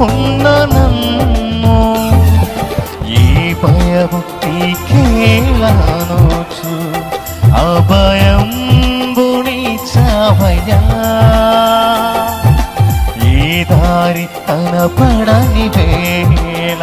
ఉన్న నన్ను ఈ భయము నీకేలానోచు అభయంబుని చావయ్యా ఈ దారి కనపడని వేళ